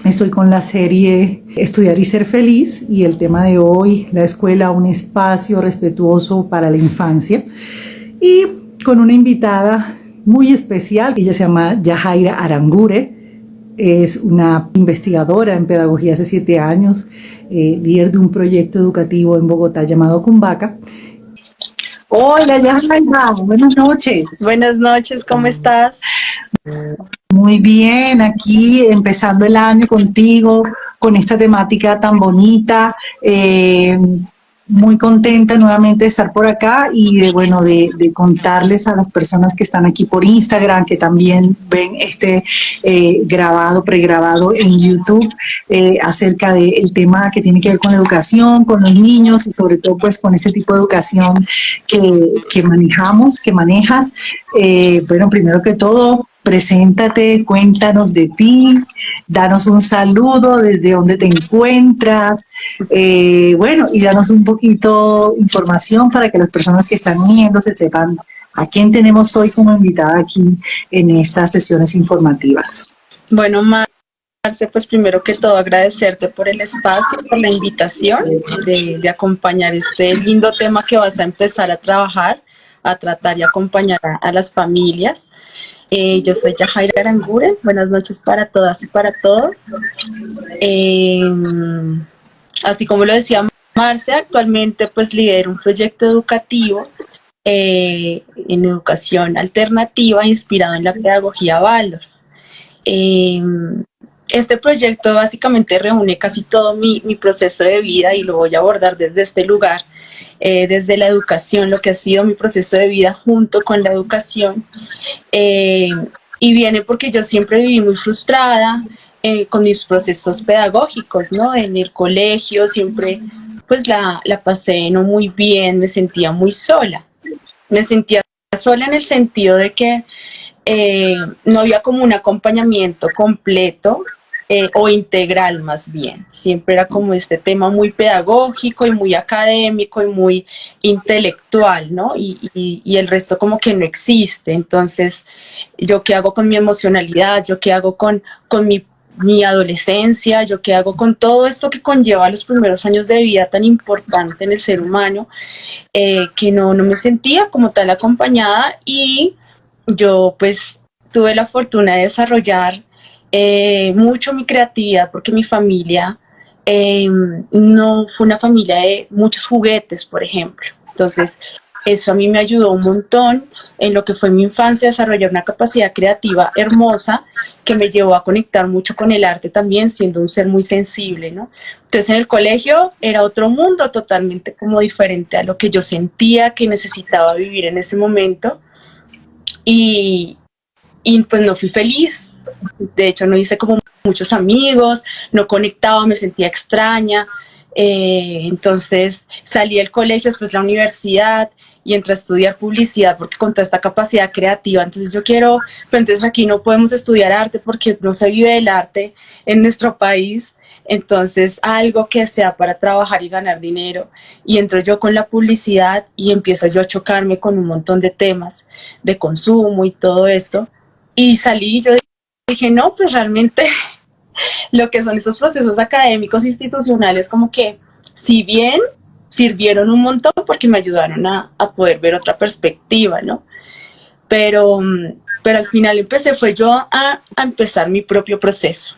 Estoy con la serie Estudiar y ser feliz y el tema de hoy, la escuela, un espacio respetuoso para la infancia. Y con una invitada muy especial, ella se llama Yajaira Arangure, es una investigadora en pedagogía hace 7 años, líder de un proyecto educativo en Bogotá llamado Cumbaca. Hola, Yajaira, buenas noches. Buenas noches, ¿cómo estás? Muy bien, aquí empezando el año contigo, con esta temática tan bonita. Muy contenta nuevamente de estar por acá y de contarles a las personas que están aquí por Instagram, que también ven este pregrabado en YouTube, acerca del tema que tiene que ver con la educación, con los niños y sobre todo pues con ese tipo de educación que manejamos, que manejas. Primero que todo, preséntate, cuéntanos de ti, danos un saludo desde donde te encuentras, y danos un poquito información para que las personas que están uniéndose sepan a quién tenemos hoy como invitada aquí en estas sesiones informativas. Bueno, Marce, pues primero que todo agradecerte por el espacio, por la invitación de acompañar este lindo tema que vas a empezar a trabajar, a tratar y acompañar a las familias. Yo soy Yajaira Arangure, buenas noches para todas y para todos. Así como lo decía Marce, actualmente pues lidero un proyecto educativo en educación alternativa inspirado en la pedagogía Waldorf. Este proyecto básicamente reúne casi todo mi proceso de vida y lo voy a abordar desde este lugar, desde la educación, lo que ha sido mi proceso de vida junto con la educación. Y viene porque yo siempre viví muy frustrada con mis procesos pedagógicos, ¿no? En el colegio siempre pues la pasé no muy bien, me sentía muy sola. Me sentía sola en el sentido de que no había como un acompañamiento completo o integral más bien. Siempre era como este tema muy pedagógico y muy académico y muy intelectual, ¿no? Y el resto como que no existe. Entonces, ¿yo qué hago con mi emocionalidad? ¿Yo qué hago con mi adolescencia? ¿Yo qué hago con todo esto que conlleva los primeros años de vida tan importante en el ser humano? Que no me sentía como tal acompañada y yo pues tuve la fortuna de desarrollar mucho mi creatividad porque mi familia no fue una familia de muchos juguetes, por ejemplo. Entonces, eso a mí me ayudó un montón en lo que fue mi infancia, a desarrollar una capacidad creativa hermosa que me llevó a conectar mucho con el arte también, siendo un ser muy sensible, ¿no? Entonces, en el colegio era otro mundo totalmente como diferente a lo que yo sentía que necesitaba vivir en ese momento. Y pues no fui feliz, de hecho no hice como muchos amigos, no conectaba, me sentía extraña, entonces salí del colegio, después la universidad y entré a estudiar publicidad porque con toda esta capacidad creativa, entonces yo quiero, pero entonces aquí no podemos estudiar arte porque no se vive del arte en nuestro país, entonces algo que sea para trabajar y ganar dinero, y entro yo con la publicidad y empiezo yo a chocarme con un montón de temas de consumo y todo esto, y salí y yo dije, no, pues realmente lo que son esos procesos académicos institucionales como que si bien sirvieron un montón porque me ayudaron a poder ver otra perspectiva, ¿no? Pero al final fue yo a empezar mi propio proceso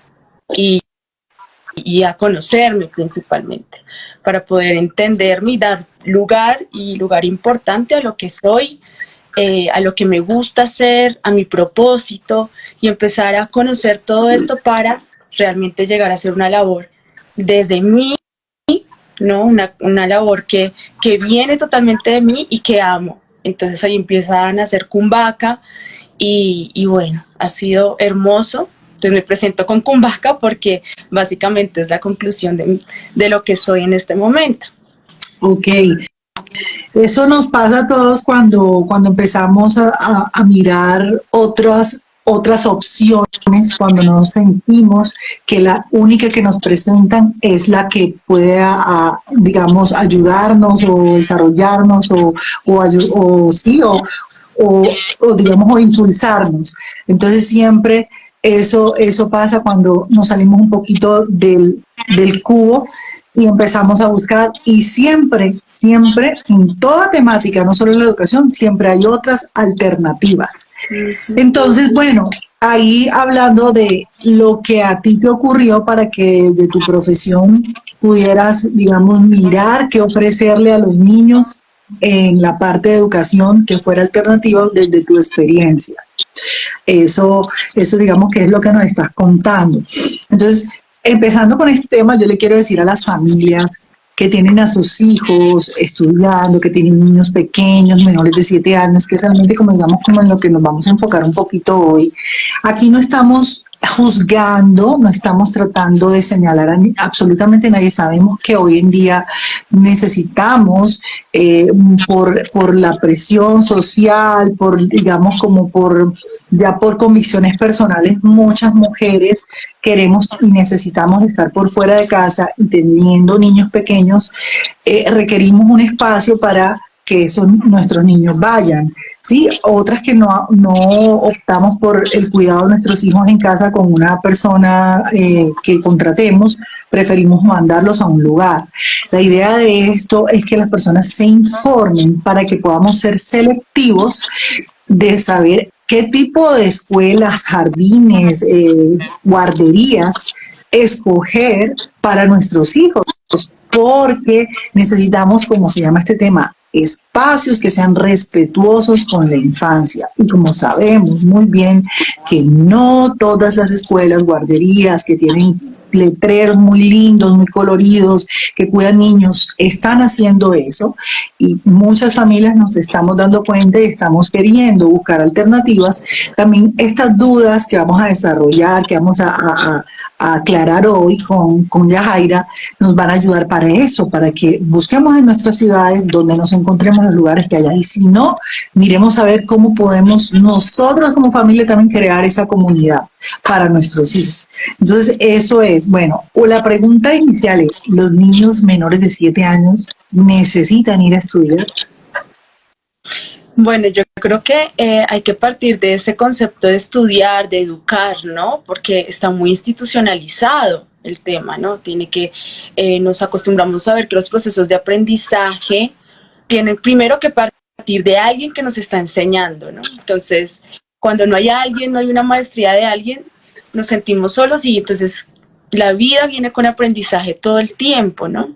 y a conocerme principalmente, para poder entenderme y dar lugar importante a lo que soy, a lo que me gusta hacer, a mi propósito, y empezar a conocer todo esto para realmente llegar a hacer una labor desde mí, ¿no? Una labor que viene totalmente de mí y que amo. Entonces ahí empieza a nacer Cumbaca y bueno, ha sido hermoso. Entonces me presento con Cumbaca porque básicamente es la conclusión de lo que soy en este momento. Ok. Eso nos pasa a todos cuando empezamos a mirar otras opciones, cuando nos sentimos que la única que nos presentan es la que puede, digamos, ayudarnos o desarrollarnos o impulsarnos. Entonces siempre Eso pasa cuando nos salimos un poquito del cubo y empezamos a buscar, y siempre, siempre, en toda temática, no solo en la educación, siempre hay otras alternativas. Entonces, bueno, ahí hablando de lo que a ti te ocurrió para que de tu profesión pudieras, digamos, mirar qué ofrecerle a los niños en la parte de educación que fuera alternativa desde tu experiencia. Eso digamos que es lo que nos estás contando. Entonces, empezando con este tema, yo le quiero decir a las familias que tienen a sus hijos estudiando, que tienen niños pequeños, menores de 7 años, que realmente, como digamos, como en lo que nos vamos a enfocar un poquito hoy, aquí no estamos juzgando, no estamos tratando de señalar a absolutamente nadie. Sabemos que hoy en día necesitamos, por la presión social, por, digamos, como ya por convicciones personales, muchas mujeres queremos y necesitamos estar por fuera de casa, y teniendo niños pequeños, requerimos un espacio para que nuestros niños vayan. Sí, otras que no optamos por el cuidado de nuestros hijos en casa con una persona que contratemos, preferimos mandarlos a un lugar. La idea de esto es que las personas se informen para que podamos ser selectivos de saber qué tipo de escuelas, jardines, guarderías escoger para nuestros hijos, porque necesitamos, como se llama este tema, espacios que sean respetuosos con la infancia. Y como sabemos muy bien que no todas las escuelas, guarderías que tienen letreros muy lindos, muy coloridos, que cuidan niños, están haciendo eso, y muchas familias nos estamos dando cuenta y estamos queriendo buscar alternativas. También estas dudas que vamos a desarrollar, que vamos a aclarar hoy con Yajaira, nos van a ayudar para eso, para que busquemos en nuestras ciudades donde nos encontremos los lugares que haya, y si no, miremos a ver cómo podemos nosotros como familia también crear esa comunidad para nuestros hijos. Entonces, eso es, bueno, la pregunta inicial es, ¿los niños menores de 7 años necesitan ir a estudiar? Bueno, yo creo que hay que partir de ese concepto de estudiar, de educar, ¿no? Porque está muy institucionalizado el tema, ¿no? Nos acostumbramos a ver que los procesos de aprendizaje tienen primero que partir de alguien que nos está enseñando, ¿no? Entonces, cuando no hay alguien, no hay una maestría de alguien, nos sentimos solos, y entonces la vida viene con aprendizaje todo el tiempo, ¿no?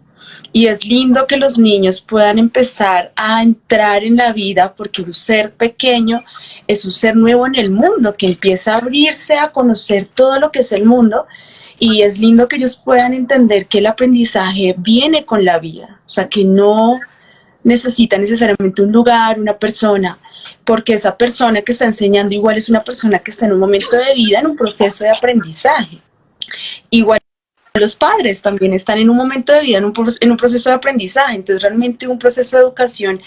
Y es lindo que los niños puedan empezar a entrar en la vida, porque un ser pequeño es un ser nuevo en el mundo, que empieza a abrirse a conocer todo lo que es el mundo, y es lindo que ellos puedan entender que el aprendizaje viene con la vida, o sea, que no necesita necesariamente un lugar, una persona, porque esa persona que está enseñando igual es una persona que está en un momento de vida, en un proceso de aprendizaje. Igual los padres también están en un momento de vida, en un proceso de aprendizaje. Entonces realmente un proceso de educación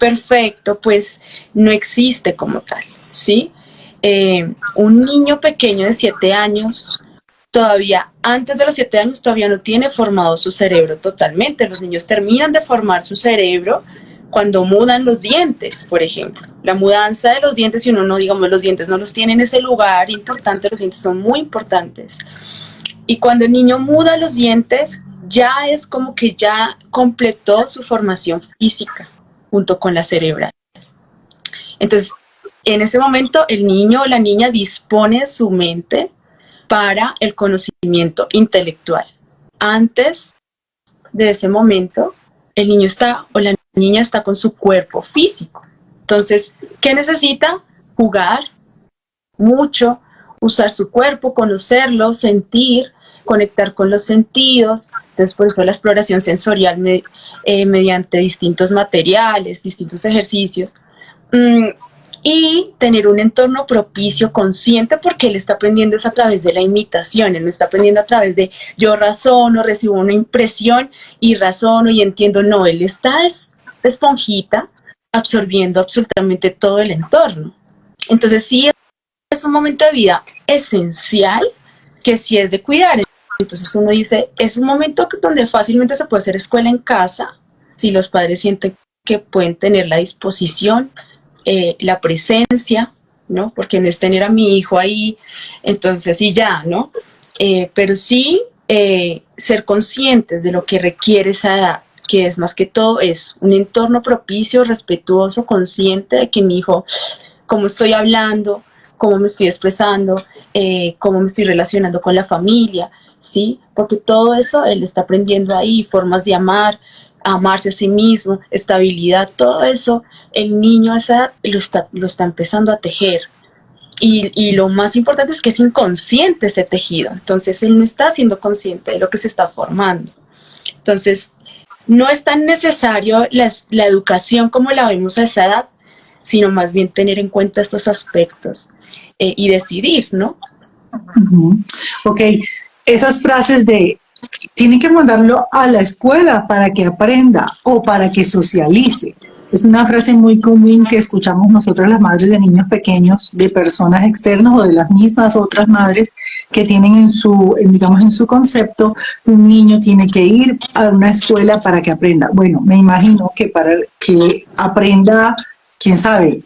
perfecto pues no existe como tal, ¿sí? Un niño pequeño de 7 años, todavía antes de los 7 años, todavía no tiene formado su cerebro totalmente. Los niños terminan de formar su cerebro cuando mudan los dientes, por ejemplo. La mudanza de los dientes, si uno no, digamos, los dientes no los tiene en ese lugar importante, los dientes son muy importantes. Y cuando el niño muda los dientes, ya es como que ya completó su formación física junto con la cerebral. Entonces, en ese momento, el niño o la niña dispone su mente para el conocimiento intelectual. Antes de ese momento, el niño está o la niña está con su cuerpo físico. Entonces, ¿qué necesita? Jugar mucho, usar su cuerpo, conocerlo, sentir, conectar con los sentidos. Entonces, por eso la exploración sensorial mediante distintos materiales, distintos ejercicios. Y tener un entorno propicio, consciente, porque él está aprendiendo es a través de la imitación, él no está aprendiendo a través de yo razono, recibo una impresión y razono y entiendo, no, él está de esponjita absorbiendo absolutamente todo el entorno. Entonces sí es un momento de vida esencial que sí es de cuidar. Entonces uno dice, es un momento donde fácilmente se puede hacer escuela en casa, si los padres sienten que pueden tener la disposición, la presencia, ¿no? Porque no es tener a mi hijo ahí, entonces y ya, ¿no? Pero sí ser conscientes de lo que requiere esa edad, que es más que todo eso, un entorno propicio, respetuoso, consciente de que mi hijo, cómo estoy hablando, cómo me estoy expresando, cómo me estoy relacionando con la familia, ¿sí? Porque todo eso él está aprendiendo ahí, formas de amar, amarse a sí mismo, estabilidad, todo eso, el niño a esa edad lo está empezando a tejer. Y lo más importante es que es inconsciente ese tejido, entonces él no está siendo consciente de lo que se está formando. Entonces, no es tan necesario la educación como la vemos a esa edad, sino más bien tener en cuenta estos aspectos y decidir, ¿no? Ok, esas frases de tienen que mandarlo a la escuela para que aprenda o para que socialice. Es una frase muy común que escuchamos nosotros las madres de niños pequeños, de personas externas o de las mismas otras madres que tienen digamos, en su concepto que un niño tiene que ir a una escuela para que aprenda. Bueno, me imagino que para que aprenda, quién sabe,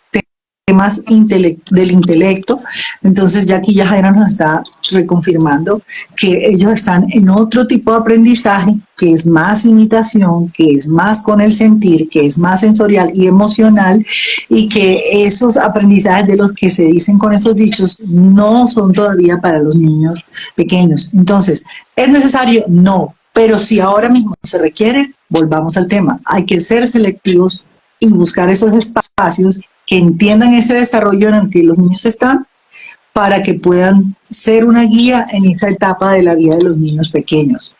temas del intelecto. Entonces ya aquí Yajaira nos está reconfirmando que ellos están en otro tipo de aprendizaje, que es más imitación, que es más con el sentir, que es más sensorial y emocional, y que esos aprendizajes de los que se dicen con esos dichos no son todavía para los niños pequeños. Entonces, ¿es necesario? No, pero si ahora mismo se requiere, volvamos al tema, hay que ser selectivos y buscar esos espacios que entiendan ese desarrollo en el que los niños están para que puedan ser una guía en esa etapa de la vida de los niños pequeños.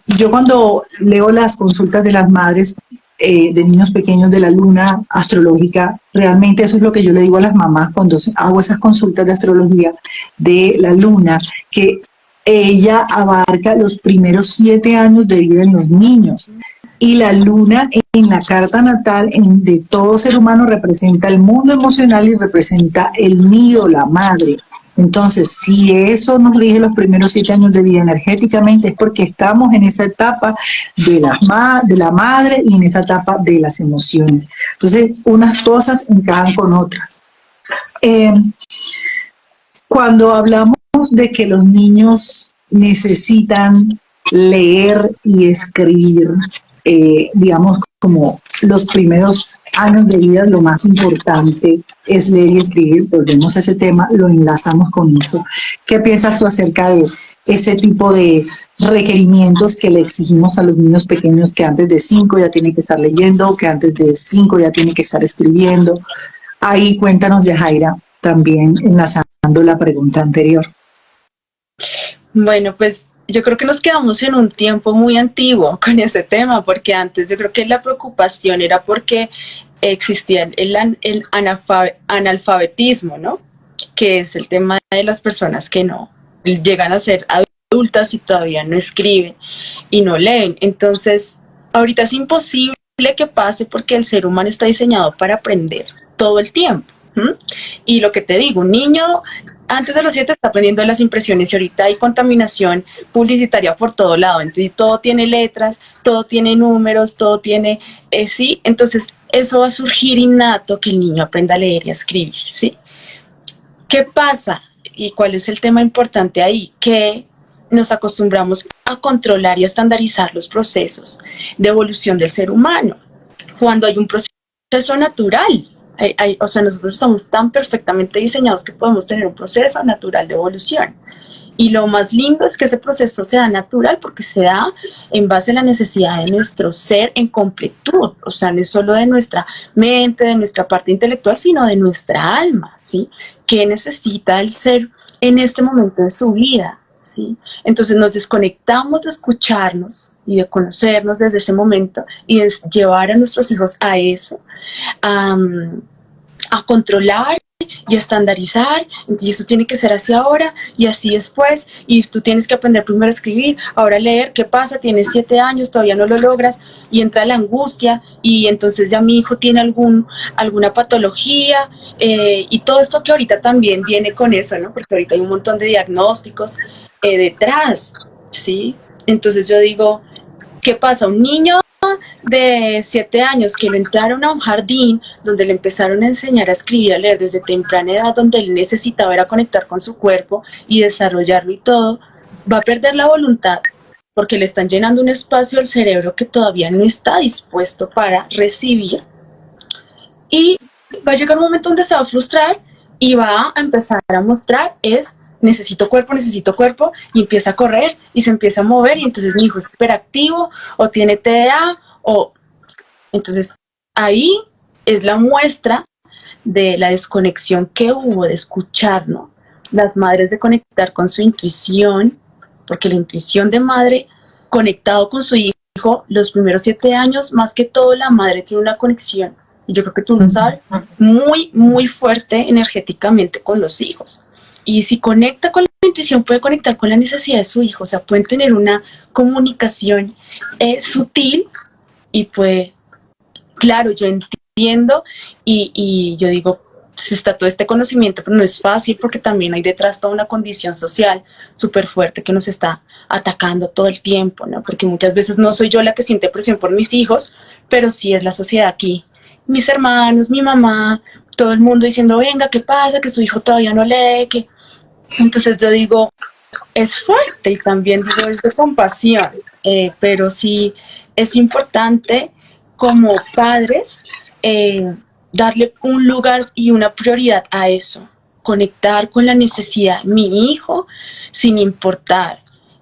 Yo cuando leo las consultas de las madres de niños pequeños de la luna astrológica, realmente eso es lo que yo le digo a las mamás cuando hago esas consultas de astrología de la luna, que ella abarca los primeros 7 años de vida en los niños. Y la luna en la carta natal de todo ser humano representa el mundo emocional y representa el nido, la madre. Entonces, si eso nos rige los primeros 7 años de vida energéticamente, es porque estamos en esa etapa de la madre y en esa etapa de las emociones. Entonces, unas cosas encajan con otras. Cuando hablamos de que los niños necesitan leer y escribir, digamos, como los primeros años de vida, lo más importante es leer y escribir. Volvemos a ese tema, lo enlazamos con esto. ¿Qué piensas tú acerca de ese tipo de requerimientos que le exigimos a los niños pequeños, que antes de 5 ya tienen que estar leyendo, que antes de 5 ya tienen que estar escribiendo? Ahí cuéntanos, Yajaira, también enlazando la pregunta anterior. Bueno, pues yo creo que nos quedamos en un tiempo muy antiguo con ese tema, porque antes yo creo que la preocupación era porque existía el analfabetismo, ¿no? Que es el tema de las personas que no llegan a ser adultas y todavía no escriben y no leen. Entonces, ahorita es imposible que pase porque el ser humano está diseñado para aprender todo el tiempo. Y lo que te digo, un niño antes de los 7 está aprendiendo las impresiones y ahorita hay contaminación publicitaria por todo lado, entonces todo tiene letras, todo tiene números, todo tiene, sí, entonces eso va a surgir innato que el niño aprenda a leer y a escribir, ¿sí? ¿Qué pasa? ¿Y cuál es el tema importante ahí? Que nos acostumbramos a controlar y a estandarizar los procesos de evolución del ser humano, cuando hay un proceso natural. O sea, nosotros estamos tan perfectamente diseñados que podemos tener un proceso natural de evolución. Y lo más lindo es que ese proceso sea natural porque se da en base a la necesidad de nuestro ser en completud. O sea, no es solo de nuestra mente, de nuestra parte intelectual, sino de nuestra alma, ¿sí? ¿Qué necesita el ser en este momento de su vida? ¿Sí? Entonces nos desconectamos de escucharnos y de conocernos desde ese momento y de llevar a nuestros hijos a eso, a controlar y a estandarizar. Entonces eso tiene que ser así ahora y así después, y tú tienes que aprender primero a escribir, ahora a leer. ¿Qué pasa? Tienes 7 años, todavía no lo logras, y entra la angustia y entonces ya mi hijo tiene alguna patología, y todo esto que ahorita también viene con eso, ¿no? Porque ahorita hay un montón de diagnósticos detrás, ¿sí? Entonces yo digo, ¿qué pasa? Un niño de 7 años que lo entraron a un jardín donde le empezaron a enseñar a escribir, a leer desde temprana edad, donde él necesitaba era conectar con su cuerpo y desarrollarlo y todo, va a perder la voluntad porque le están llenando un espacio al cerebro que todavía no está dispuesto para recibir, y va a llegar un momento donde se va a frustrar y va a empezar a mostrar necesito cuerpo, y empieza a correr y se empieza a mover, y entonces mi hijo es hiperactivo o tiene TDA, o entonces ahí es la muestra de la desconexión que hubo de escuchar, ¿no? Las madres, de conectar con su intuición, porque la intuición de madre conectado con su hijo, los primeros 7 años, más que todo la madre tiene una conexión, y yo creo que tú lo sabes, muy, muy fuerte energéticamente con los hijos. Y si conecta con la intuición, puede conectar con la necesidad de su hijo. O sea, pueden tener una comunicación sutil y pues, claro, yo entiendo y yo digo, se está todo este conocimiento, pero no es fácil porque también hay detrás toda una condición social súper fuerte que nos está atacando todo el tiempo, ¿no? Porque muchas veces no soy yo la que siente presión por mis hijos, pero sí es la sociedad aquí. Mis hermanos, mi mamá, todo el mundo diciendo, venga, ¿qué pasa? Que su hijo todavía no lee, que... Entonces yo digo, es fuerte, y también digo, es de compasión, pero sí es importante como padres darle un lugar y una prioridad a eso, conectar con la necesidad de mi hijo sin importar,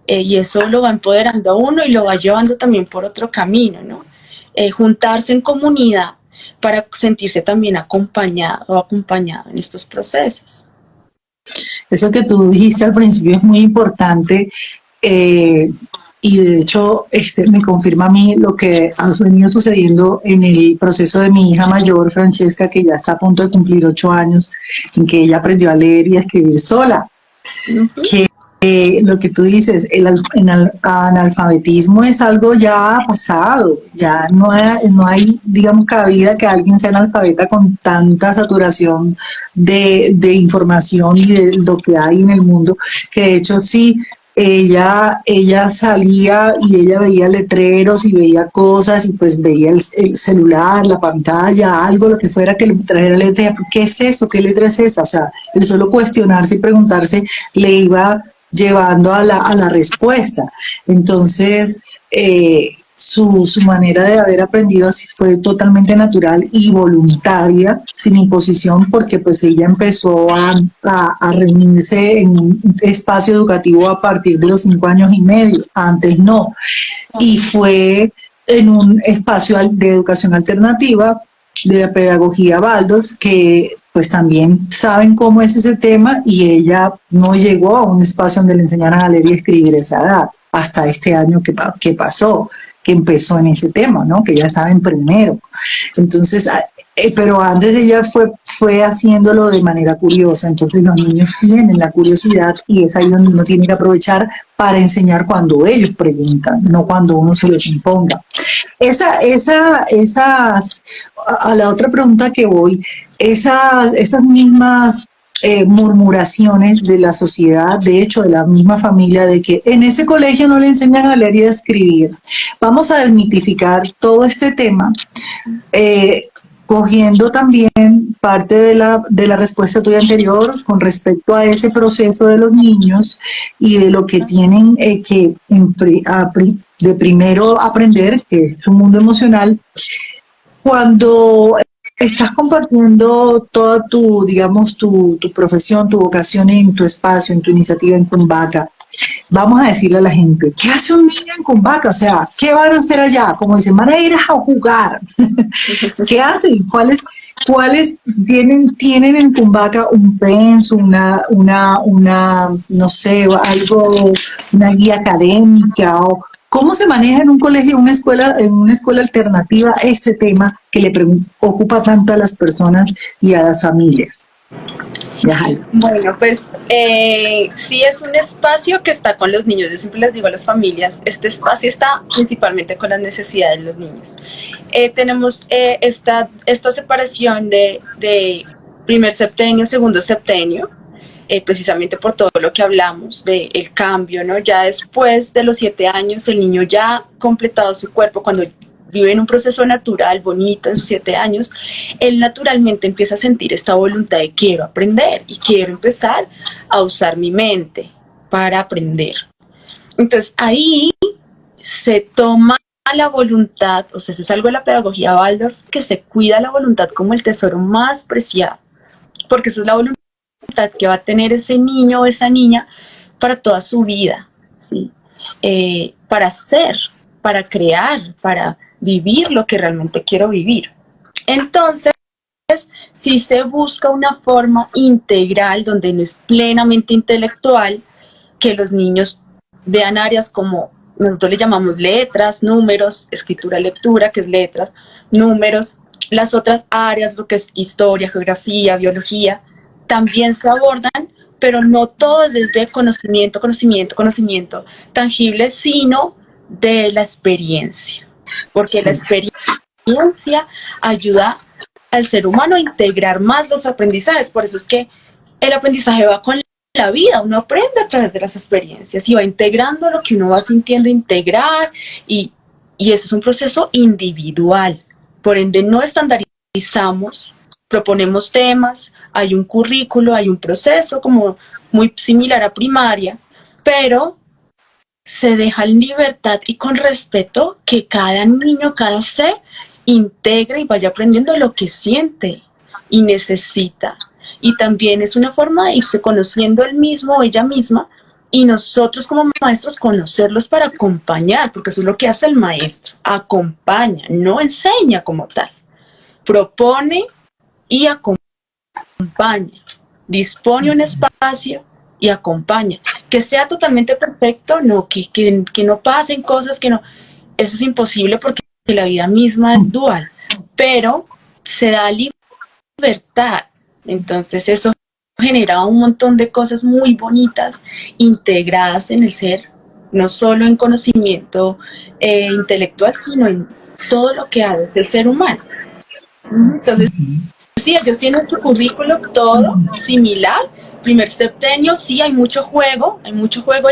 y eso lo va empoderando a uno y lo va llevando también por otro camino, ¿no? Juntarse en comunidad para sentirse también acompañado o acompañado en estos procesos. Eso que tú dijiste al principio es muy importante, y de hecho me confirma a mí lo que ha venido sucediendo en el proceso de mi hija mayor, Francesca, que ya está a punto de cumplir 8 años, en que ella aprendió a leer y a escribir sola. Que lo que tú dices, el analfabetismo es algo ya pasado, ya no hay, digamos, cabida que alguien sea analfabeta con tanta saturación de información y de lo que hay en el mundo, que de hecho sí, ella salía y ella veía letreros y veía cosas y pues veía el celular, la pantalla, algo, lo que fuera que le trajera letra. ¿Qué es eso? ¿Qué letra es esa? O sea, el solo cuestionarse y preguntarse le iba llevando a la respuesta. Entonces, su manera de haber aprendido así fue totalmente natural y voluntaria, sin imposición, porque pues ella empezó a reunirse en un espacio educativo a partir de los 5 años y medio, antes no, y fue en un espacio de educación alternativa de la pedagogía Waldorf, que pues también saben cómo es ese tema, y ella no llegó a un espacio donde le enseñaran a leer y escribir a esa edad, hasta este año que pasó, que empezó en ese tema, ¿no? Que ya estaba en primero. Entonces, pero antes ella fue haciéndolo de manera curiosa. Entonces los niños tienen la curiosidad y es ahí donde uno tiene que aprovechar para enseñar cuando ellos preguntan, no cuando uno se los imponga. A la otra pregunta que voy, esas mismas murmuraciones de la sociedad, de hecho de la misma familia, de que en ese colegio no le enseñan a leer y a escribir. Vamos a desmitificar todo este tema, cogiendo también parte de la respuesta tuya anterior con respecto a ese proceso de los niños y de lo que tienen que de primero aprender, que es su mundo emocional. Cuando estás compartiendo toda digamos, tu profesión, tu vocación en tu espacio, en tu iniciativa en Kumbaca, vamos a decirle a la gente, ¿qué hace un niño en Kumbaca? O sea, ¿qué van a hacer allá? Como dicen, van a ir a jugar. ¿Qué hacen? ¿Cuáles tienen en Kumbaca un pensum, una, no sé, algo, una guía académica? O ¿cómo se maneja en un colegio, en una escuela alternativa este tema que le ocupa tanto a las personas y a las familias? Bueno, pues sí es un espacio que está con los niños. Yo siempre les digo a las familias, este espacio está principalmente con las necesidades de los niños. Tenemos esta separación de primer septenio, segundo septenio, precisamente por todo lo que hablamos del cambio, ¿no? Ya después de los 7 años, el niño ya ha completado su cuerpo, cuando vive en un proceso natural, bonito, en sus 7 años, él naturalmente empieza a sentir esta voluntad de quiero aprender y quiero empezar a usar mi mente para aprender. Entonces ahí se toma la voluntad, o sea, eso es algo de la pedagogía Waldorf, que se cuida la voluntad como el tesoro más preciado, porque esa es la voluntad que va a tener ese niño o esa niña para toda su vida, ¿sí? Para ser, para crear, para vivir lo que realmente quiero vivir. Entonces, si se busca una forma integral donde no es plenamente intelectual, que los niños vean áreas como nosotros le llamamos letras, números, escritura, lectura, que es letras, números, las otras áreas, lo que es historia, geografía, biología, también se abordan, pero no todo es desde conocimiento tangible, sino de la experiencia, porque la experiencia ayuda al ser humano a integrar más los aprendizajes. Por eso es que el aprendizaje va con la vida, uno aprende a través de las experiencias y va integrando lo que uno va sintiendo integrar, y eso es un proceso individual. Por ende, no estandarizamos, proponemos temas, hay un currículo, hay un proceso como muy similar a primaria, pero se deja en libertad y con respeto que cada niño, cada ser, integre y vaya aprendiendo lo que siente y necesita. Y también es una forma de irse conociendo él mismo o ella misma, y nosotros como maestros conocerlos para acompañar, porque eso es lo que hace el maestro, acompaña, no enseña como tal, propone y acompaña, dispone un espacio y acompaña. Que sea totalmente perfecto, no, que no pasen cosas, que no, eso es imposible porque la vida misma es dual, pero se da libertad. Entonces eso genera un montón de cosas muy bonitas integradas en el ser, no solo en conocimiento intelectual, sino en todo lo que hace el ser humano. Entonces, sí, ellos tienen su currículo todo similar. Primer septenio, sí, hay mucho juego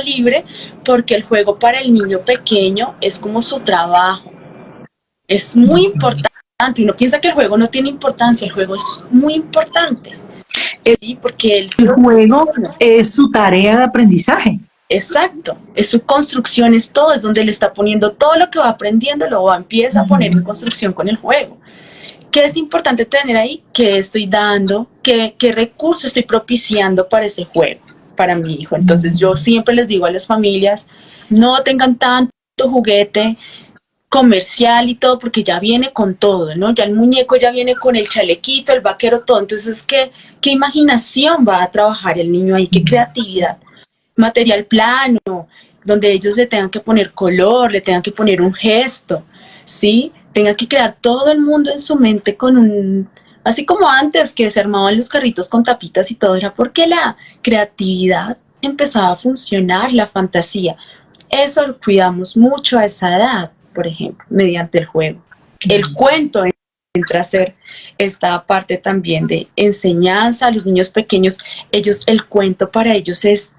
libre, porque el juego para el niño pequeño es como su trabajo. Es muy importante. Uno piensa que el juego no tiene importancia, el juego es muy importante. ¿Sí? Porque el juego es su tarea de aprendizaje. Exacto, es su construcción, es todo, es donde le está poniendo todo lo que va aprendiendo, lo empieza a poner en construcción con el juego. ¿Qué es importante tener ahí? ¿Qué estoy dando? ¿Qué recurso estoy propiciando para ese juego, para mi hijo? Entonces yo siempre les digo a las familias, no tengan tanto juguete comercial y todo, porque ya viene con todo, ¿no? Ya el muñeco ya viene con el chalequito, el vaquero, todo. Entonces, ¿qué imaginación va a trabajar el niño ahí? ¿Qué creatividad? Material plano, donde ellos le tengan que poner color, le tengan que poner un gesto, ¿sí? Tengan que crear todo el mundo en su mente con un... Así como antes que se armaban los carritos con tapitas y todo, era porque la creatividad empezaba a funcionar, la fantasía. Eso lo cuidamos mucho a esa edad, por ejemplo, mediante el juego. El cuento entra a ser esta parte también de enseñanza a los niños pequeños. El cuento para ellos es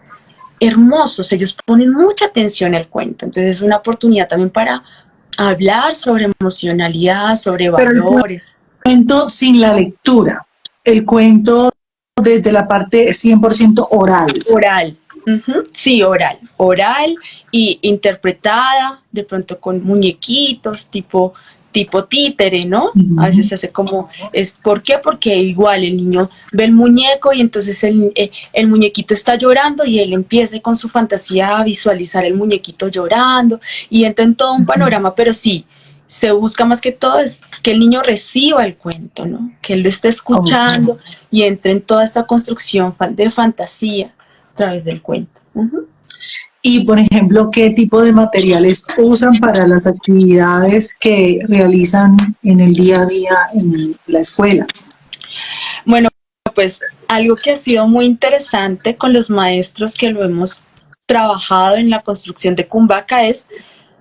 hermoso, ellos ponen mucha atención al cuento. Entonces es una oportunidad también para hablar sobre emocionalidad, sobre valores. El cuento sin la lectura, el cuento desde la parte 100% oral. Oral. Sí, oral y interpretada, de pronto con muñequitos, tipo títere, ¿no? A veces se hace como, ¿por qué? Porque igual el niño ve el muñeco y entonces el muñequito está llorando y él empieza con su fantasía a visualizar el muñequito llorando y entra en todo un panorama, pero sí, se busca más que todo es que el niño reciba el cuento, ¿no? Que él lo esté escuchando y entre en toda esta construcción de fantasía a través del cuento. Y, por ejemplo, ¿qué tipo de materiales usan para las actividades que realizan en el día a día en la escuela? Bueno, pues algo que ha sido muy interesante con los maestros que lo hemos trabajado en la construcción de Cumbaca es,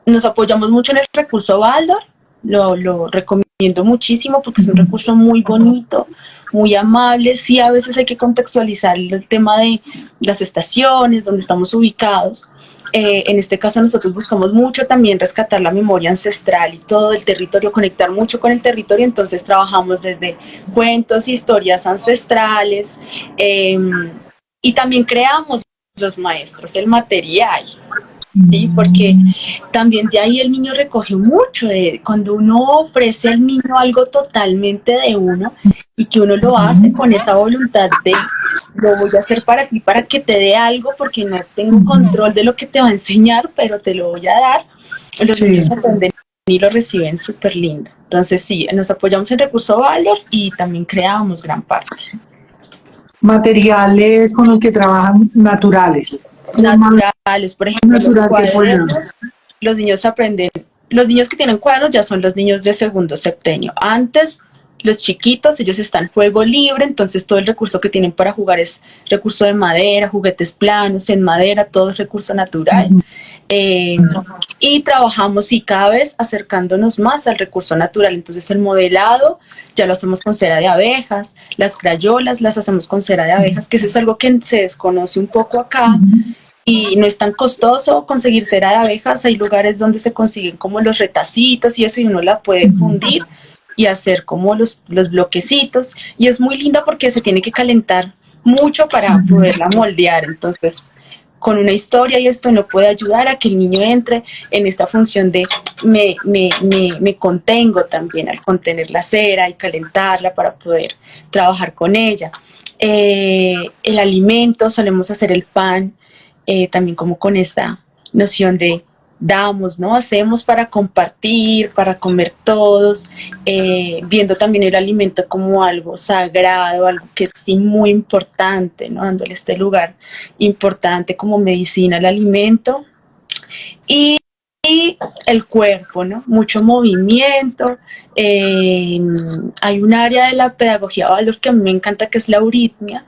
nos apoyamos mucho en el recurso Waldorf, lo recomiendo muchísimo porque es un recurso muy bonito, muy amable. Sí, a veces hay que contextualizar el tema de las estaciones, donde estamos ubicados, En este caso nosotros buscamos mucho también rescatar la memoria ancestral y todo el territorio, conectar mucho con el territorio, entonces trabajamos desde cuentos, historias ancestrales, y también creamos los maestros, el material. Sí, porque también de ahí el niño recoge mucho, cuando uno ofrece al niño algo totalmente de uno y que uno lo hace con esa voluntad de lo voy a hacer para ti, para que te dé algo, porque no tengo control de lo que te va a enseñar, pero te lo voy a dar, los niños aprenden y lo reciben súper lindo. Entonces sí, nos apoyamos en Recurso Baldor y también creábamos gran parte. Materiales con los que trabajan naturales. Naturales, por ejemplo, los cuadernos, los niños aprenden, los niños que tienen cuadernos ya son los niños de segundo septenio. Antes, los chiquitos, ellos están juego libre, entonces todo el recurso que tienen para jugar es recurso de madera, juguetes planos, en madera, todo es recurso natural. Y trabajamos y cada vez acercándonos más al recurso natural. Entonces el modelado ya lo hacemos con cera de abejas, las crayolas las hacemos con cera de abejas, que eso es algo que se desconoce un poco acá. Y no es tan costoso conseguir cera de abejas, hay lugares donde se consiguen como los retacitos y eso, y uno la puede fundir y hacer como los bloquecitos, y es muy linda porque se tiene que calentar mucho para poderla moldear. Entonces con una historia y esto no puede ayudar a que el niño entre en esta función de me contengo también al contener la cera y calentarla para poder trabajar con ella. El alimento, solemos hacer el pan, también como con esta noción de damos, ¿no? Hacemos para compartir, para comer todos, viendo también el alimento como algo sagrado, algo que es sí muy importante, ¿no? Dándole este lugar importante como medicina al alimento. Y el cuerpo, ¿no? Mucho movimiento. Hay un área de la pedagogía Baldor que a mí me encanta, que es la euritmia,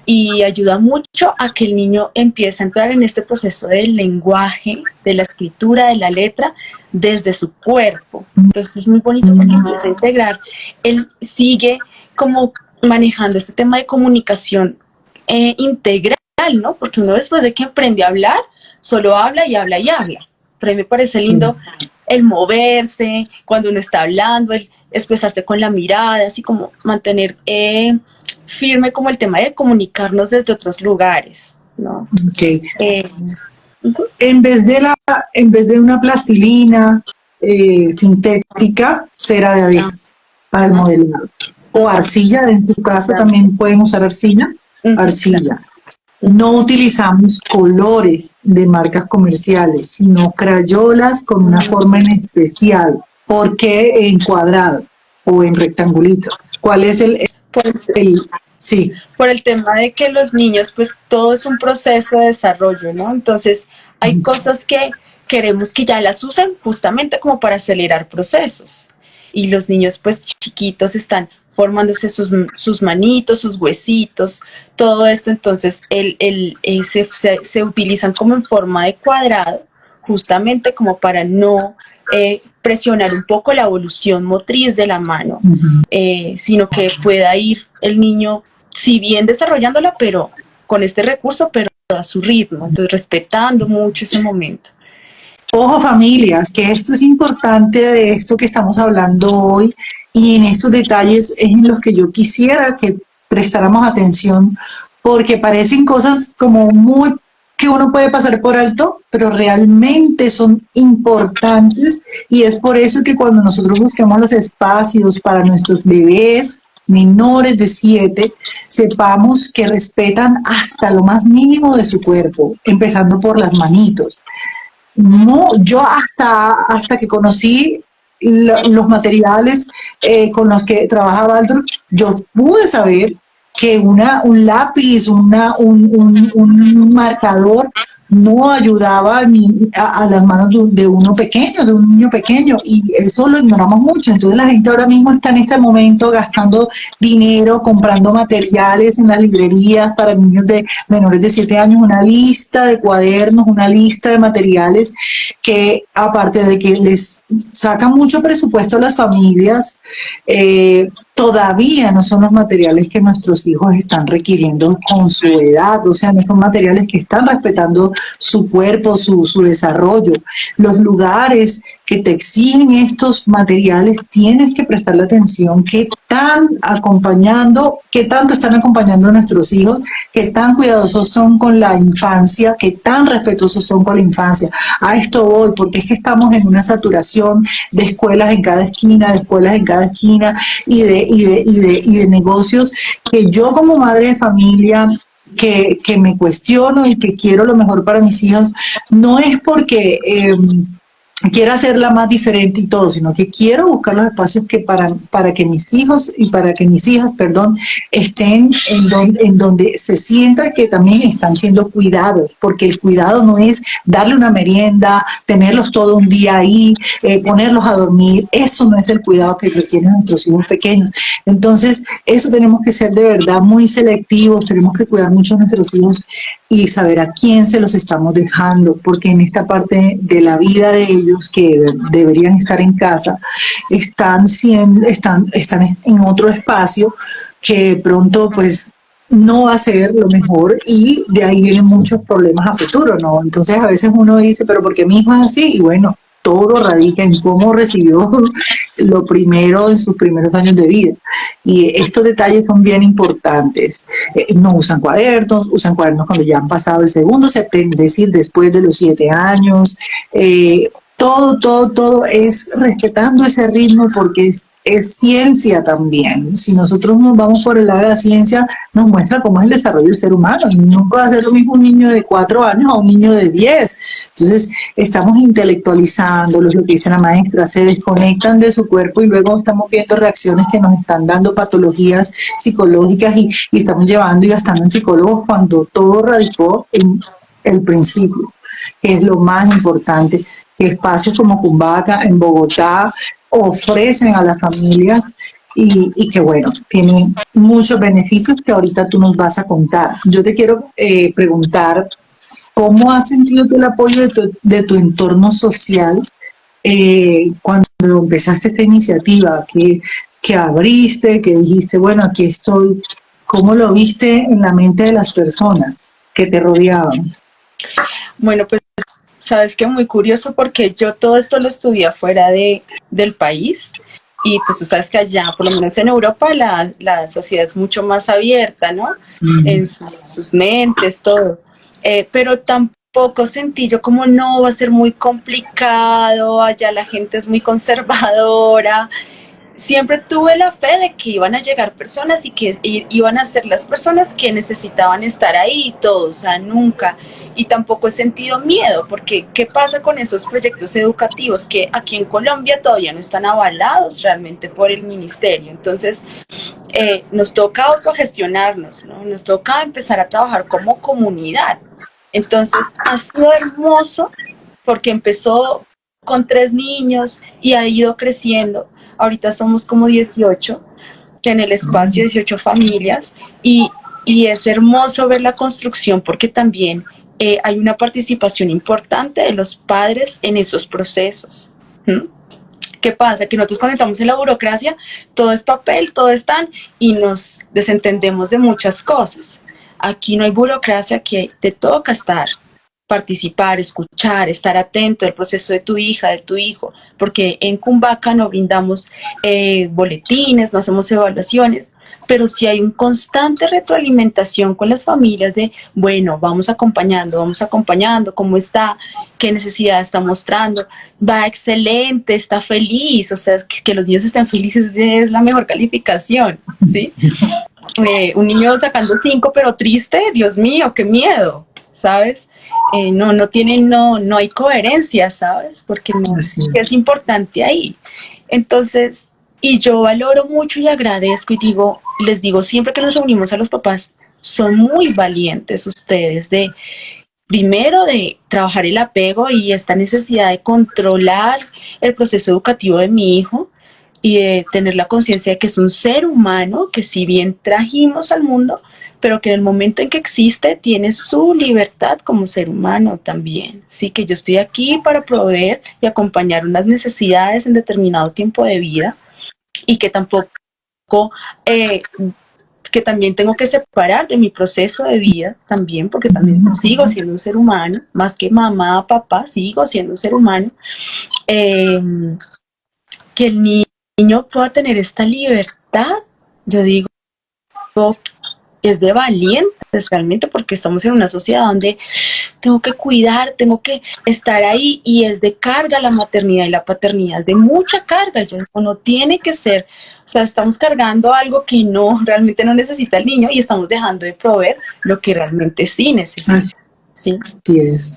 y ayuda mucho a que el niño empiece a entrar en este proceso del lenguaje, de la escritura, de la letra, desde su cuerpo. Entonces es muy bonito porque empieza a integrar, él sigue como manejando este tema de comunicación integral, ¿no? Porque uno después de que aprende a hablar, solo habla y habla y habla. Pero a mí me parece lindo el moverse, cuando uno está hablando, el expresarse con la mirada, así como mantener firme como el tema de comunicarnos desde otros lugares, ¿no? Okay. En vez de una plastilina sintética, cera de abejas para el modelado. O arcilla, en su caso también pueden usar arcilla. Arcilla. No utilizamos colores de marcas comerciales, sino crayolas con una forma en especial. ¿Por qué en cuadrado o en rectangulito? ¿Cuál es sí? Por el tema de que los niños, pues todo es un proceso de desarrollo, ¿no? Entonces hay cosas que queremos que ya las usen justamente como para acelerar procesos. Y los niños pues chiquitos están formándose sus manitos, sus huesitos, todo esto. Entonces se utilizan como en forma de cuadrado, justamente como para no presionar un poco la evolución motriz de la mano, sino que pueda ir el niño, si bien desarrollándola, pero con este recurso, pero a su ritmo, entonces respetando mucho ese momento. Ojo, familias, que esto es importante de esto que estamos hablando hoy, y en estos detalles es en los que yo quisiera que prestáramos atención, porque parecen cosas como muy que uno puede pasar por alto, pero realmente son importantes, y es por eso que cuando nosotros buscamos los espacios para nuestros bebés menores de 7, sepamos que respetan hasta lo más mínimo de su cuerpo, empezando por las manitos. No, yo hasta que conocí los materiales con los que trabaja Baldor, yo pude saber que un lápiz, un marcador no ayudaba a las manos de uno pequeño, de un niño pequeño, y eso lo ignoramos mucho. Entonces la gente ahora mismo está en este momento gastando dinero, comprando materiales en las librerías para niños de menores de 7 años, una lista de cuadernos, una lista de materiales que, aparte de que les saca mucho presupuesto a las familias, todavía no son los materiales que nuestros hijos están requiriendo con su edad, o sea, no son materiales que están respetando su cuerpo, su desarrollo. Los lugares que te exigen estos materiales, tienes que prestarle atención qué tanto están acompañando a nuestros hijos, qué tan cuidadosos son con la infancia, qué tan respetuosos son con la infancia. A esto voy, porque es que estamos en una saturación de escuelas en cada esquina, de escuelas en cada esquina y de negocios que yo como madre de familia que me cuestiono y que quiero lo mejor para mis hijos, no es porque quiero hacerla más diferente y todo, sino que quiero buscar los espacios que para que mis hijos y para que mis hijas, perdón, estén en donde se sienta que también están siendo cuidados, porque el cuidado no es darle una merienda, tenerlos todo un día ahí, ponerlos a dormir, eso no es el cuidado que requieren nuestros hijos pequeños. Entonces, eso tenemos que ser de verdad muy selectivos, tenemos que cuidar mucho a nuestros hijos y saber a quién se los estamos dejando, porque en esta parte de la vida de ellos que deberían estar en casa, están en otro espacio que de pronto pues no va a ser lo mejor y de ahí vienen muchos problemas a futuro, ¿no? Entonces a veces uno dice, pero ¿por qué mi hijo es así? Y bueno, todo radica en cómo recibió lo primero en sus primeros años de vida. Y estos detalles son bien importantes. No usan cuadernos, usan cuadernos cuando ya han pasado el segundo septiembre, es decir, después de los 7 años. Todo es respetando ese ritmo porque es ciencia también. Si nosotros nos vamos por el lado de la ciencia, nos muestra cómo es el desarrollo del ser humano. Y nunca va a ser lo mismo un niño de 4 años a un niño de 10. Entonces, estamos intelectualizando, lo que dice la maestra, se desconectan de su cuerpo y luego estamos viendo reacciones que nos están dando patologías psicológicas y estamos llevando y gastando en psicólogos cuando todo radicó en el principio, que es lo más importante, que espacios como Cumbaca, en Bogotá, ofrecen a las familias y que bueno, tienen muchos beneficios que ahorita tú nos vas a contar. Yo te quiero preguntar, ¿cómo has sentido tú el apoyo de tu entorno social cuando empezaste esta iniciativa? Que abriste, que dijiste, bueno, aquí estoy. ¿Cómo lo viste en la mente de las personas que te rodeaban? Bueno, pues sabes que muy curioso porque yo todo esto lo estudié fuera del país y pues tú sabes que allá, por lo menos en Europa, la sociedad es mucho más abierta, ¿no? En sus mentes, todo. Pero tampoco sentí yo como no, va a ser muy complicado, allá la gente es muy conservadora. Siempre tuve la fe de que iban a llegar personas y que iban a ser las personas que necesitaban estar ahí y todo, o sea, nunca. Y tampoco he sentido miedo, porque ¿qué pasa con esos proyectos educativos que aquí en Colombia todavía no están avalados realmente por el ministerio? Entonces, nos toca autogestionarnos, ¿no? Nos toca empezar a trabajar como comunidad. Entonces, ha sido hermoso porque empezó con 3 niños y ha ido creciendo. Ahorita somos como 18 en el espacio, 18 familias, y es hermoso ver la construcción porque también hay una participación importante de los padres en esos procesos. ¿Qué pasa? Que nosotros cuando estamos en la burocracia, todo es papel, todo es tan, y nos desentendemos de muchas cosas. Aquí no hay burocracia, aquí te toca participar, escuchar, estar atento al proceso de tu hija, de tu hijo, porque en Cumbaca no brindamos boletines, no hacemos evaluaciones, pero sí hay un constante retroalimentación con las familias de, bueno, vamos acompañando, cómo está, qué necesidad está mostrando, va excelente, está feliz, o sea, que los niños estén felices es la mejor calificación, ¿sí? Un niño sacando 5 pero triste, Dios mío, qué miedo, ¿sabes? No hay coherencia, ¿sabes? Porque no, es importante ahí. Entonces, y yo valoro mucho y agradezco y les digo siempre que nos unimos a los papás, son muy valientes ustedes primero de trabajar el apego y esta necesidad de controlar el proceso educativo de mi hijo y de tener la conciencia de que es un ser humano que si bien trajimos al mundo, pero que en el momento en que existe tiene su libertad como ser humano también. Sí, que yo estoy aquí para proveer y acompañar unas necesidades en determinado tiempo de vida y que tampoco eh, que también tengo que separar de mi proceso de vida también, porque también sigo siendo un ser humano, más que mamá, papá, sigo siendo un ser humano, que el niño pueda tener esta libertad, yo digo, es de valientes realmente, porque estamos en una sociedad donde tengo que cuidar, tengo que estar ahí, y es de carga la maternidad y la paternidad, es de mucha carga. Yo digo, no tiene que ser, o sea, estamos cargando algo que no, realmente no necesita el niño, y estamos dejando de proveer lo que realmente sí necesita. ¿Sí? Así es.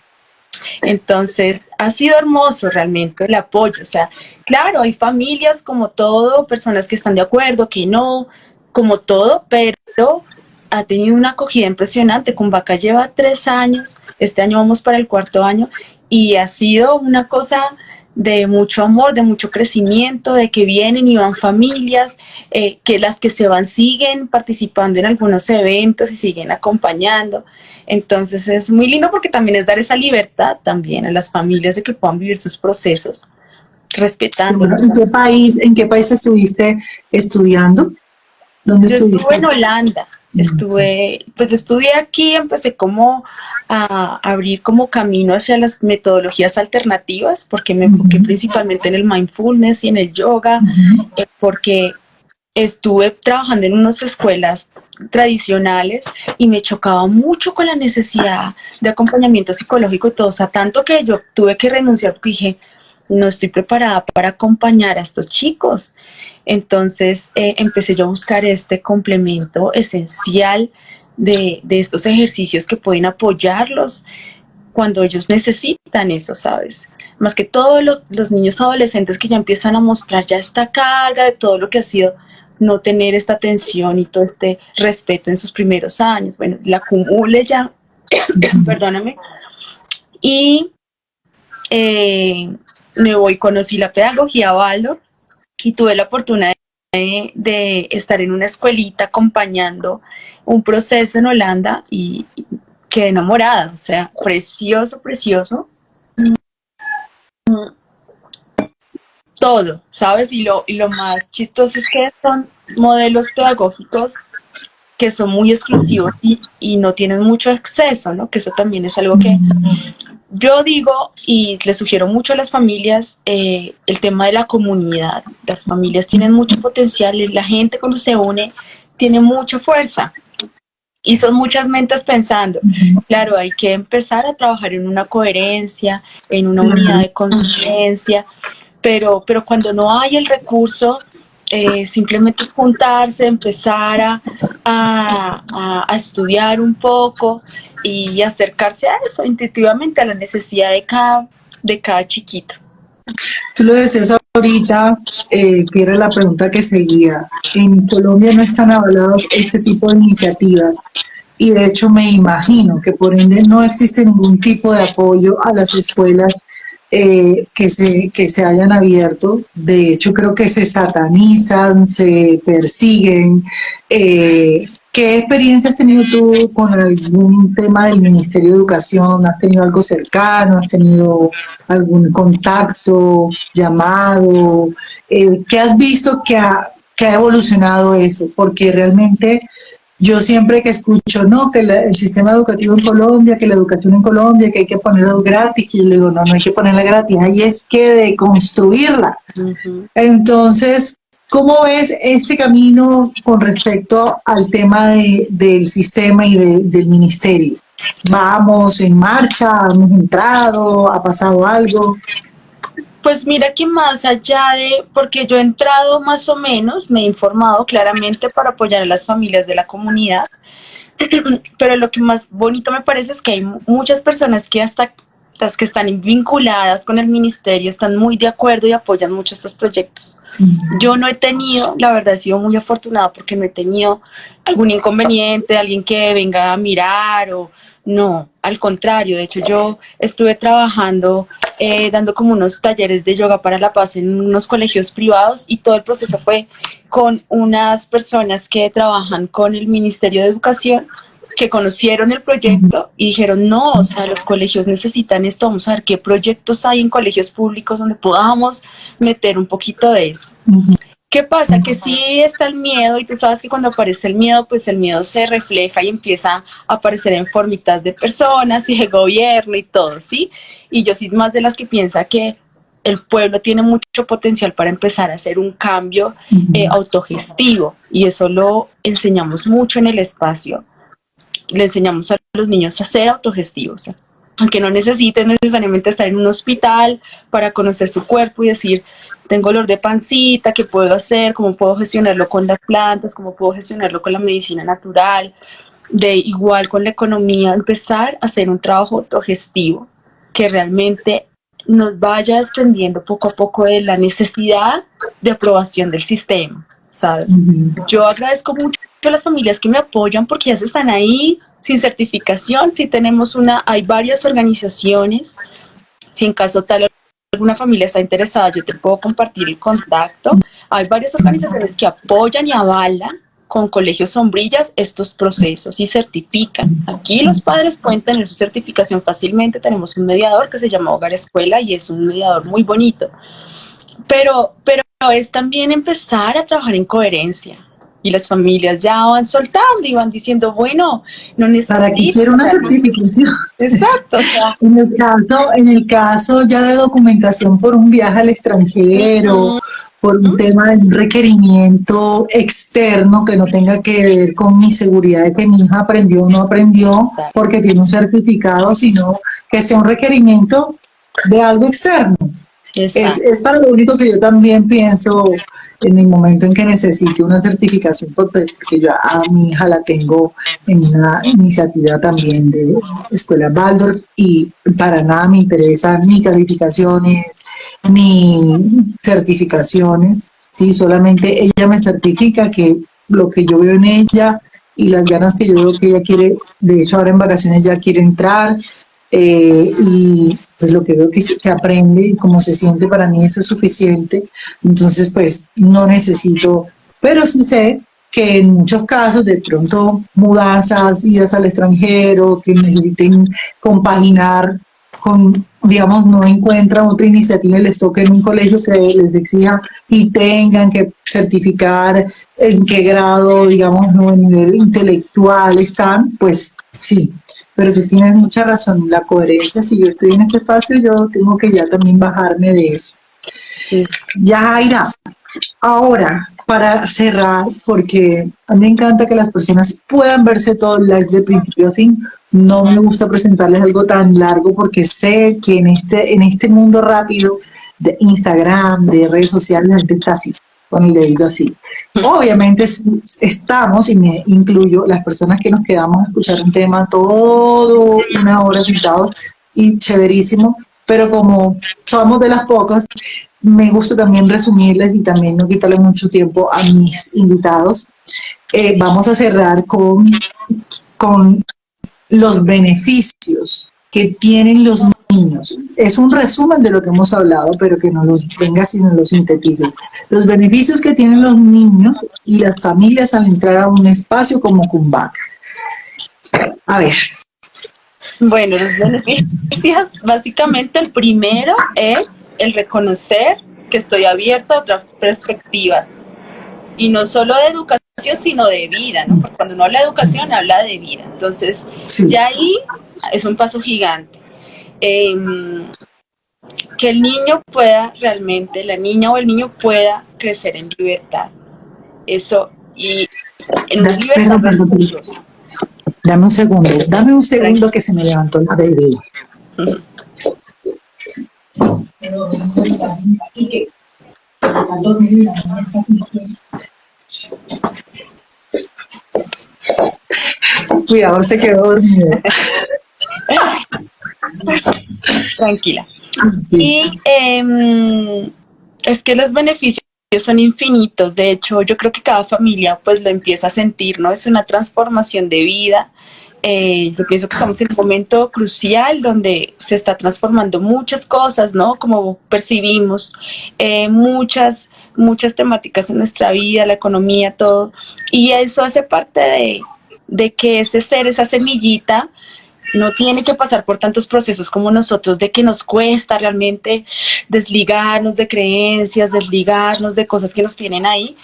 Entonces, ha sido hermoso realmente el apoyo. O sea, claro, hay familias como todo, personas que están de acuerdo, que no, como todo, pero ha tenido una acogida impresionante. Con Vaca lleva 3 años, este año vamos para el 4.º año, y ha sido una cosa de mucho amor, de mucho crecimiento, de que vienen y van familias, que las que se van siguen participando en algunos eventos y siguen acompañando. Entonces es muy lindo, porque también es dar esa libertad también a las familias de que puedan vivir sus procesos respetando. ¿En qué país estuviste estudiando? ¿Dónde estuviste? Estuve en Holanda. Pues yo estudié aquí, empecé como a abrir como camino hacia las metodologías alternativas, porque me enfoqué principalmente en el mindfulness y en el yoga, porque estuve trabajando en unas escuelas tradicionales y me chocaba mucho con la necesidad de acompañamiento psicológico y todo, o sea, tanto que yo tuve que renunciar porque dije, no estoy preparada para acompañar a estos chicos. Entonces empecé yo a buscar este complemento esencial de estos ejercicios que pueden apoyarlos cuando ellos necesitan eso, ¿sabes? Más que todo los niños adolescentes que ya empiezan a mostrar ya esta carga de todo lo que ha sido no tener esta atención y todo este respeto en sus primeros años. Bueno, la acumule ya, perdóname, y conocí la pedagogía Waldorf y tuve la oportunidad de estar en una escuelita acompañando un proceso en Holanda, y quedé enamorada, o sea, precioso, precioso. Todo, ¿sabes? Y lo más chistoso es que son modelos pedagógicos que son muy exclusivos y no tienen mucho acceso, ¿no? Que eso también es algo que yo digo y le sugiero mucho a las familias, el tema de la comunidad. Las familias tienen mucho potencial, la gente cuando se une tiene mucha fuerza y son muchas mentes pensando. Claro, hay que empezar a trabajar en una coherencia, en una unidad de conciencia, pero cuando no hay el recurso, simplemente juntarse, empezar a estudiar un poco y acercarse a eso intuitivamente, a la necesidad de cada chiquito. Tú lo decías ahorita, que era la pregunta que seguía. En Colombia no están avalados este tipo de iniciativas, y de hecho me imagino que por ende no existe ningún tipo de apoyo a las escuelas que se hayan abierto. De hecho, creo que se satanizan, se persiguen. ¿Qué experiencia has tenido tú con algún tema del Ministerio de Educación? ¿Has tenido algo cercano? ¿Has tenido algún contacto, llamado? ¿Qué has visto que ha evolucionado eso? Porque realmente yo siempre que escucho, no, que el sistema educativo en Colombia, que la educación en Colombia, que hay que ponerla gratis, que yo le digo, no hay que ponerla gratis, ahí es que de construirla. Entonces, ¿cómo ves este camino con respecto al tema del sistema y del ministerio? ¿Vamos en marcha? ¿Hemos entrado? ¿Ha pasado algo? Pues mira que más allá porque yo he entrado más o menos, me he informado claramente para apoyar a las familias de la comunidad, pero lo que más bonito me parece es que hay muchas personas que hasta las que están vinculadas con el ministerio están muy de acuerdo y apoyan mucho estos proyectos. Yo no he tenido, la verdad he sido muy afortunada porque no he tenido algún inconveniente, alguien que venga a mirar o no, al contrario. De hecho yo estuve trabajando, dando como unos talleres de yoga para la paz en unos colegios privados, y todo el proceso fue con unas personas que trabajan con el Ministerio de Educación, que conocieron el proyecto y dijeron, no, o sea, los colegios necesitan esto, vamos a ver qué proyectos hay en colegios públicos donde podamos meter un poquito de eso. ¿Qué pasa? Que sí está el miedo y tú sabes que cuando aparece el miedo, pues el miedo se refleja y empieza a aparecer en formitas de personas y de gobierno y todo, ¿sí? Y yo soy más de las que piensa que el pueblo tiene mucho potencial para empezar a hacer un cambio autogestivo y eso lo enseñamos mucho en el espacio. Le enseñamos a los niños a ser autogestivos, aunque no necesiten necesariamente estar en un hospital para conocer su cuerpo y decir, tengo dolor de pancita, ¿qué puedo hacer? ¿Cómo puedo gestionarlo con las plantas? ¿Cómo puedo gestionarlo con la medicina natural? De igual con la economía, empezar a hacer un trabajo autogestivo que realmente nos vaya desprendiendo poco a poco de la necesidad de aprobación del sistema, ¿sabes? Yo agradezco mucho a las familias que me apoyan porque ya se están ahí sin certificación, si tenemos hay varias organizaciones, si en caso tal alguna familia está interesada, yo te puedo compartir el contacto, hay varias organizaciones que apoyan y avalan con colegios sombrillas estos procesos y certifican. Aquí los padres pueden tener su certificación fácilmente, tenemos un mediador que se llama Hogar Escuela y es un mediador muy bonito, pero es también empezar a trabajar en coherencia. Y las familias ya van soltando y van diciendo, bueno, no necesito... ¿Para qué quiero una certificación? Exacto. O sea, en el caso ya de documentación por un viaje al extranjero, por un tema de un requerimiento externo que no tenga que ver con mi seguridad de que mi hija aprendió o no aprendió, exacto, porque tiene un certificado, sino que sea un requerimiento de algo externo. Es para lo único que yo también pienso en el momento en que necesite una certificación, porque yo a mi hija la tengo en una iniciativa también de Escuela Waldorf y para nada me interesan ni calificaciones ni certificaciones, ¿sí? Solamente ella me certifica que lo que yo veo en ella y las ganas que yo veo que ella quiere, de hecho ahora en vacaciones ya quiere entrar, y pues lo que veo que aprende y cómo se siente, para mí eso es suficiente. Entonces pues no necesito, pero sí sé que en muchos casos de pronto mudanzas, idas al extranjero, que necesiten compaginar con, digamos, no encuentran otra iniciativa y les toque en un colegio que les exija y tengan que certificar en qué grado, digamos, o nivel intelectual están, pues sí, pero tú tienes mucha razón, la coherencia, si yo estoy en ese espacio, yo tengo que ya también bajarme de eso. sí. Ya, Jaira, ahora, para cerrar, porque a mí me encanta que las personas puedan verse todo el live de principio a fin, no me gusta presentarles algo tan largo porque sé que en este mundo rápido de Instagram, de redes sociales, la gente está así, con el dedito así. Obviamente estamos, y me incluyo, las personas que nos quedamos a escuchar un tema todo una hora sentados y chéverísimo, pero como somos de las pocas, me gusta también resumirles y también no quitarle mucho tiempo a mis invitados. Vamos a cerrar con los beneficios que tienen los niños. Es un resumen de lo que hemos hablado, pero que no los vengas y no los sintetices. Los beneficios que tienen los niños y las familias al entrar a un espacio como Kumbac. A ver. Bueno, los beneficios, básicamente el primero es el reconocer que estoy abierto a otras perspectivas. Y no solo de educación, sino de vida, ¿no? Porque cuando uno habla de educación, habla de vida. Entonces, sí, ya ahí es un paso gigante. Que el niño pueda realmente, la niña o el niño pueda crecer en libertad. Eso, y en una libertad respetuosa. Dame un segundo que se me levantó la bebé. Cuidado, se quedó dormida. Tranquila. Y es que los beneficios son infinitos. De hecho, yo creo que cada familia pues lo empieza a sentir, ¿no? Es una transformación de vida. Yo pienso que estamos en un momento crucial donde se está transformando muchas cosas, ¿no? Como percibimos muchas temáticas en nuestra vida, la economía, todo. Y eso hace parte de que ese ser, esa semillita, no tiene que pasar por tantos procesos como nosotros, de que nos cuesta realmente desligarnos de creencias, desligarnos de cosas que nos tienen ahí,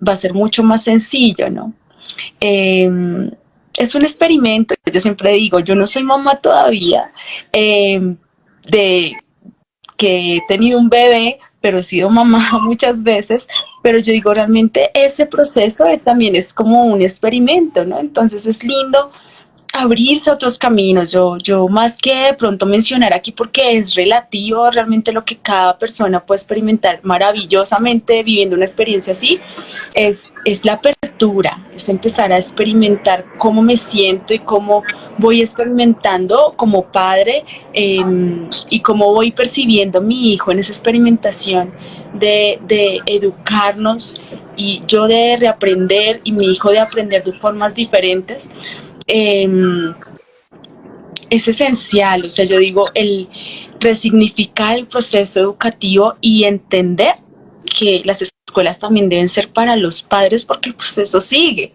va a ser mucho más sencillo, ¿no? Es un experimento, yo siempre digo, yo no soy mamá todavía, de que he tenido un bebé, pero he sido mamá muchas veces, pero yo digo, realmente ese proceso también es como un experimento, ¿no? Entonces es lindo abrirse a otros caminos. Yo más que de pronto mencionar aquí, porque es relativo realmente lo que cada persona puede experimentar maravillosamente viviendo una experiencia así, es la apertura, es empezar a experimentar cómo me siento y cómo voy experimentando como padre, y cómo voy percibiendo a mi hijo en esa experimentación de educarnos, y yo de reaprender y mi hijo de aprender de formas diferentes. Es esencial, o sea, yo digo, el resignificar el proceso educativo y entender que las escuelas también deben ser para los padres, porque el proceso sigue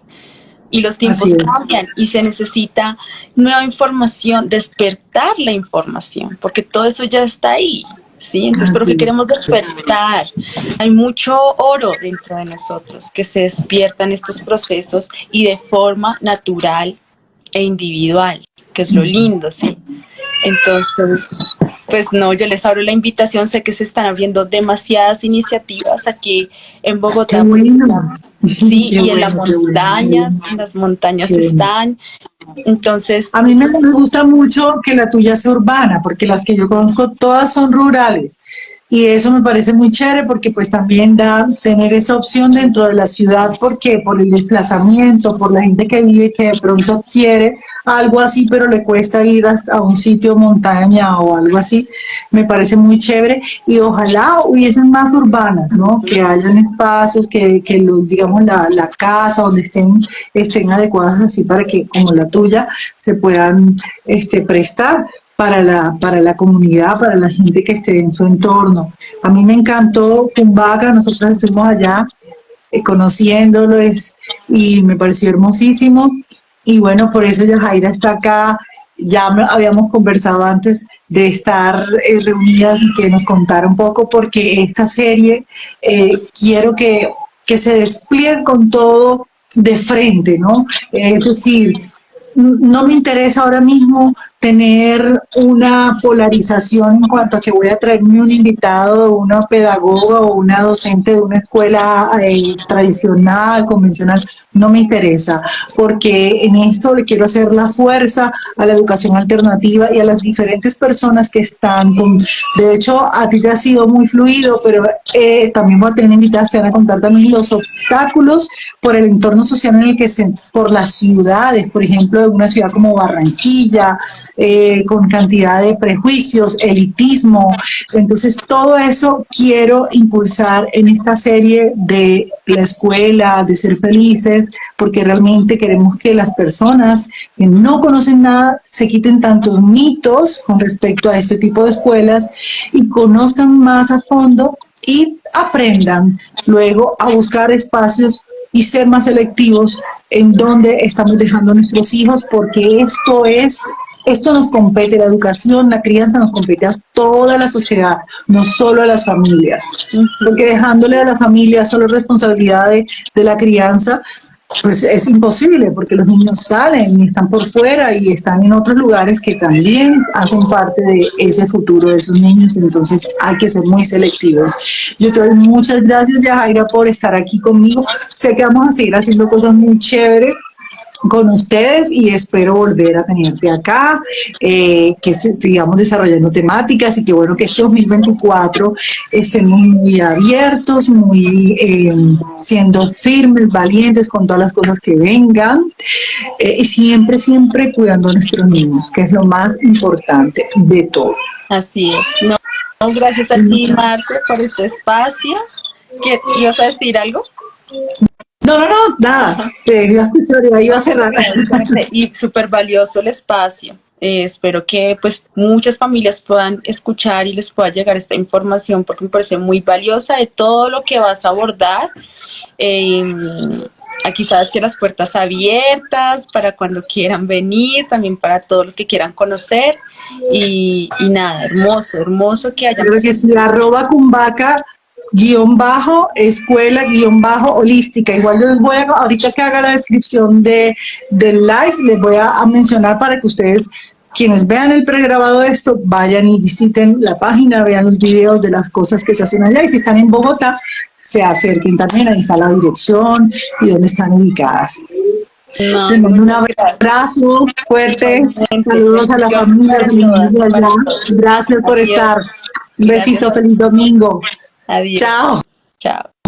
y los tiempos cambian y se necesita nueva información, despertar la información, porque todo eso ya está ahí, ¿sí? Entonces, ¿pero qué queremos despertar? Hay mucho oro dentro de nosotros que se despierta en estos procesos y de forma natural e individual, que es lo lindo, ¿sí? Entonces, pues no, yo les abro la invitación, sé que se están abriendo demasiadas iniciativas aquí en Bogotá. Bueno. Sí, y en las montañas están. Entonces, a mí me gusta mucho que la tuya sea urbana, porque las que yo conozco todas son rurales. Y eso me parece muy chévere porque pues también da tener esa opción dentro de la ciudad, porque por el desplazamiento, por la gente que vive que de pronto quiere algo así, pero le cuesta ir hasta un sitio montaña o algo así, me parece muy chévere. Y ojalá hubiesen más urbanas, ¿no? Que hayan espacios, que digamos la casa donde estén adecuadas así para que, como la tuya, se puedan prestar para la comunidad, para la gente que esté en su entorno. A mí me encantó Pumbaca, nosotros estuvimos allá conociéndolo y me pareció hermosísimo. Y bueno, por eso Yajaira está acá. Ya habíamos conversado antes de estar reunidas y que nos contara un poco, porque esta serie quiero que se despliegue con todo de frente, ¿no? Es decir, no me interesa ahora mismo tener una polarización en cuanto a que voy a traerme un invitado, una pedagoga o una docente de una escuela tradicional, convencional. No me interesa, porque en esto le quiero hacer la fuerza a la educación alternativa y a las diferentes personas que están de hecho, a ti te ha sido muy fluido, pero también voy a tener invitadas que van a contar también los obstáculos por el entorno social en el que por las ciudades, por ejemplo, de una ciudad como Barranquilla, con cantidad de prejuicios, elitismo. Entonces, todo eso quiero impulsar en esta serie de la escuela, de ser felices, porque realmente queremos que las personas que no conocen nada se quiten tantos mitos con respecto a este tipo de escuelas y conozcan más a fondo y aprendan luego a buscar espacios y ser más selectivos en donde estamos dejando a nuestros hijos, porque esto nos compete, la educación, la crianza nos compete a toda la sociedad, no solo a las familias, porque dejándole a la familia solo responsabilidad de la crianza, pues es imposible, porque los niños salen y están por fuera y están en otros lugares que también hacen parte de ese futuro de esos niños. Entonces hay que ser muy selectivos. Yo te doy muchas gracias, Yajaira, por estar aquí conmigo. Sé que vamos a seguir haciendo cosas muy chéveres con ustedes y espero volver a tenerte acá, que sigamos desarrollando temáticas y que bueno, que este 2024 estemos muy abiertos, muy siendo firmes, valientes con todas las cosas que vengan, y siempre, siempre cuidando a nuestros niños, que es lo más importante de todo. Así es. No, gracias a ti, Marce, por este espacio. ¿Ibas a decir algo? No, nada, te iba a escuchar, iba a cerrar. Y súper valioso el espacio. Espero que pues muchas familias puedan escuchar y les pueda llegar esta información, porque me parece muy valiosa de todo lo que vas a abordar. aquí sabes que las puertas abiertas para cuando quieran venir, también para todos los que quieran conocer. Y nada, hermoso, hermoso que hayan. Creo que sí, @Cumbaca escuela holística. Igual yo les voy a, ahorita que haga la descripción del live, les voy a mencionar para que ustedes, quienes vean el pregrabado de esto, vayan y visiten la página, vean los videos de las cosas que se hacen allá, y si están en Bogotá, se acerquen también, ahí está la dirección y dónde están ubicadas. No, Te mando un abrazo fuerte, saludos a la familia, gracias por estar. Un besito, feliz domingo. Adiós. Chao. Chao.